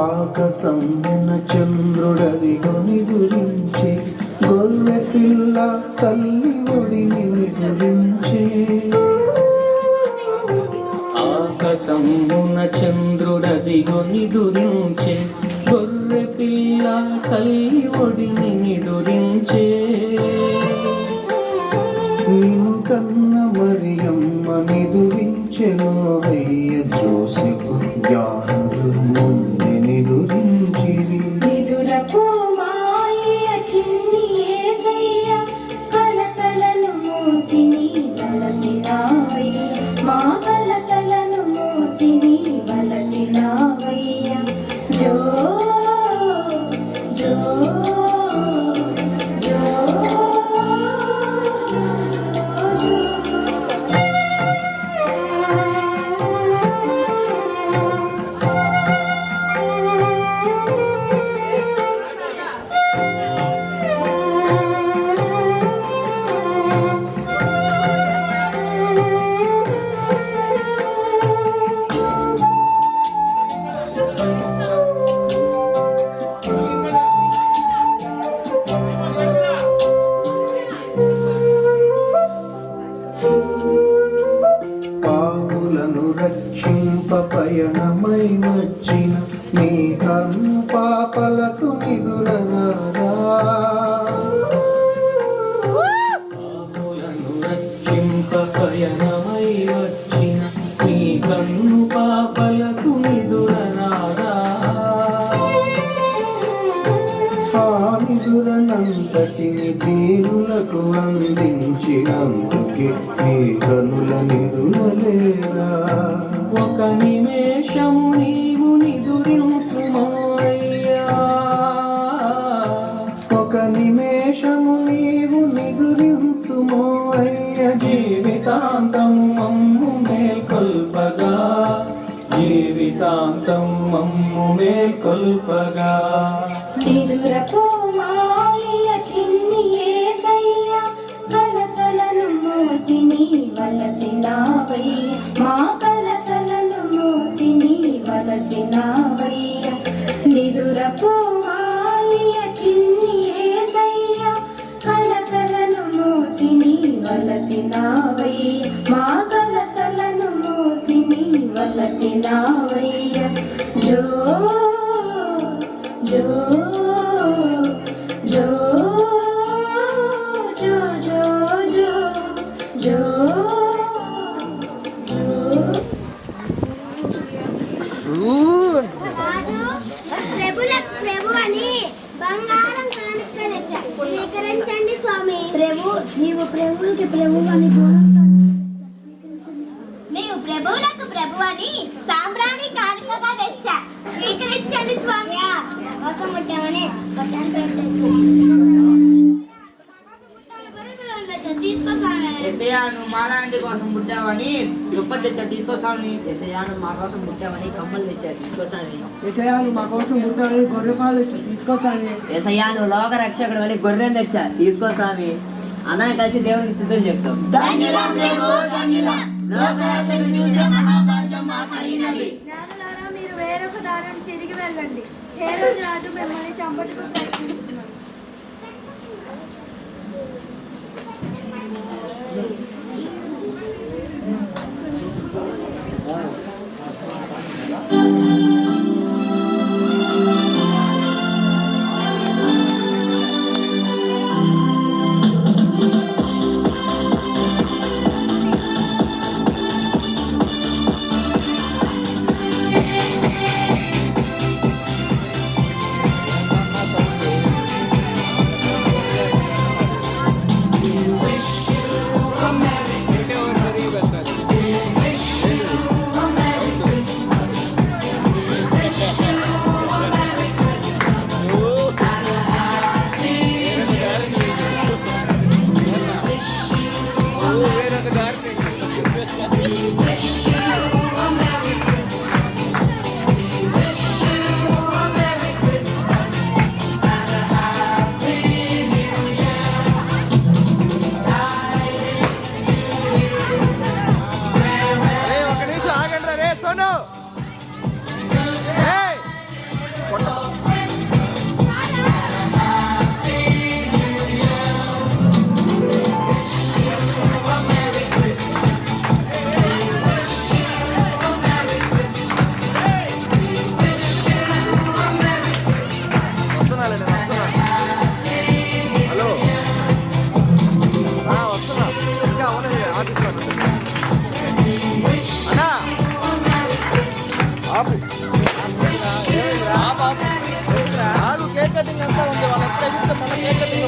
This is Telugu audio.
ఆకాశమున చంద్రుడదిగో నిదురించే, గొర్రె పిల్ల తల్లి ఒడిని నిదురించే. ఆకాశమున చంద్రుడదిగో నిదురించే, గొర్రె పిల్ల తల్లి ఒడిని నిదురించే. నిన్ను కన్న మరియమ్మ నిదురించెనోవయ్య, జోసెఫు జ్ఞానులు ముందే నిదురించిరి. నిదురపు మాయ చిన్ని యేసయ్య, కలతలను మూసి నీ వలసినావయ్య, మా కలతలను మూసి నీ వలసినావయ్య. జో జో పాపులను రక్షింప పయనమై వచ్చిన నీ కన్ను పాపలకు నిదురనాదా. పాపులను రక్షింప పయనమై వచ్చిన నీ కన్ను పాపలకు నిదురనాదా. ఆ నిదురనంతటిని దీనులకు అందించినందుకే నీ కనుల నిదురలేదా. ఒక నిమేషము నీవు నిదురించుమయ్యా, ఒక నిమేషము నీవు నిదురించుమో అయ్య. జీవితాంతం మమ్ము మేల్కొల్పగా, జీవితాంతం మమ్ము మేల్కొల్పగా. నిదురపు మాయ చిన్ని యేసయ్య, కలతలను మూసి నీ వలసినావయ్య, మా కలతలను మూసి నీ వలసినావయ్య. నిదురపు మాయ చిన్ని యేసయ్య, కలతలను మూసి నీ వలసినావయ్య, మా కలతలను మూసి నీ వలసినావయ్య. జో జో జో జో జో జో జో. ప్రభు అని బంగారం కానుక తెచ్చా, స్వీకరించండి స్వామి. ప్రభు నీవు ప్రభువులకి ప్రభు అని నీవు ప్రభువులకు ప్రభు అని సాంబ్రాణి కానుకగా తెచ్చా, స్వీకరించండి స్వామి. కోసం పుట్టామని కొట్టాను పెట్టచ్చు తీసుకో స్వామి. ఎసయ్య నువ్వు మాలాంటి కోసం పుట్టావని దుప్పటి తెచ్చా తీసుకోసామి. ఎసయాను మా కోసం పుట్టామని కమ్మలు తెచ్చారు తీసుకోసామి. ఏసయాలు మా కోసం పుట్టాడు గొర్రె పాలు తీసుకోసామి. ఎసయాను లోక రక్షకుడు అని గొర్రెని తెచ్చా తీసుకోసామి. అందరం కలిసి దేవునికి స్తుతులు చెప్తాం. జ్ఞానులారా, మీరు వేరొక దారిని తిరిగి వెళ్ళండి. హేరోదు రాజు మిమ్మల్ని చంపటకు ప్రయత్నిస్తున్నాడు. కేక్ కటింగ్ అంతా ఉంది. వాళ్ళు ఎప్పుడైతే మన కేక్ కటింగ్